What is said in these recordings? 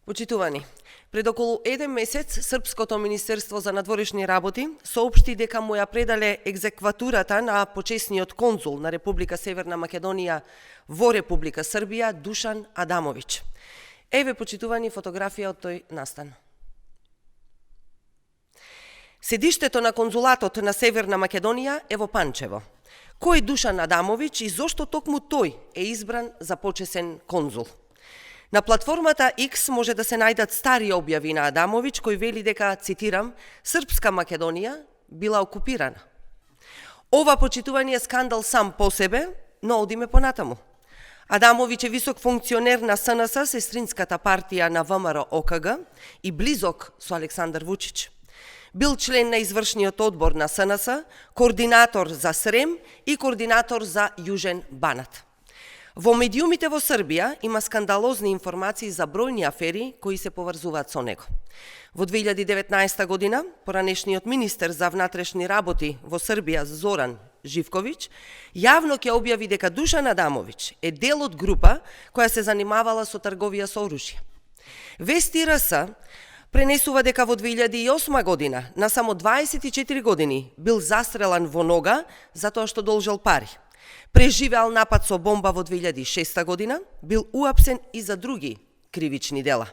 Почитувани, пред околу 1 месец Српското Министерство за надворешни работи соопшти дека му ја предале екзекватурата на почесниот конзул на Република Северна Македонија во Република Србија Душан Адамовиќ. Еве, почитувани, фотографија од тој настан. Седиштето на конзулатот на Северна Македонија е во Панчево. Кој е Душан Адамовиќ и зошто токму тој е избран за почесен конзул? На платформата X може да се најдат стари објави на Адамовиќ кој вели дека, цитирам, Српска Македонија била окупирана. Ова, почитување, е скандал сам по себе, но одиме понатаму. Адамовиќ е висок функционер на СНС, сестринската партија на ВМРО ОКГ и близок со Александар Вучиќ. Бил член на извршниот одбор на СНС, координатор за Срем и координатор за Јужен Банат. Во медиумите во Србија има скандалозни информации за бројни афери кои се поврзуваат со него. Во 2019 година, поранешниот министер за внатрешни работи во Србија Зоран Живковиќ јавно ќе објави дека Душан Адамовиќ е дел од група која се занимавала со трговија со оружје. Вести РС пренесува дека во 2008 година, на само 24 години, бил застрелан во нога затоа што должел пари. Преживеал напад со бомба во 2006 година, бил уапсен и за други кривични дела.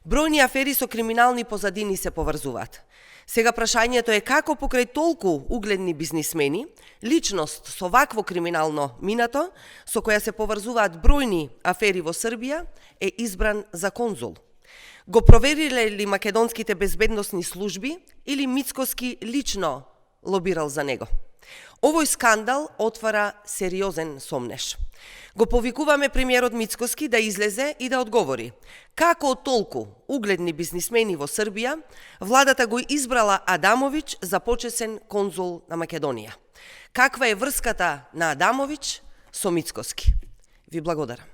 Бројни афери со криминални позадини се поврзуваат. Сега прашањето е како покрај толку угледни бизнисмени, личност со вакво криминално минато, со која се поврзуваат бројни афери во Србија, е избран за конзул. Го провериле ли македонските безбедносни служби или Мицкоски лично лобирал за него? Овој скандал отвара сериозен сомнеш. Го повикуваме премиерот Мицкоски да излезе и да одговори како од толку угледни бизнисмени во Србија владата го избрала Адамовиќ за почесен конзул на Македонија. Каква е врската на Адамовиќ со Мицкоски? Ви благодарам.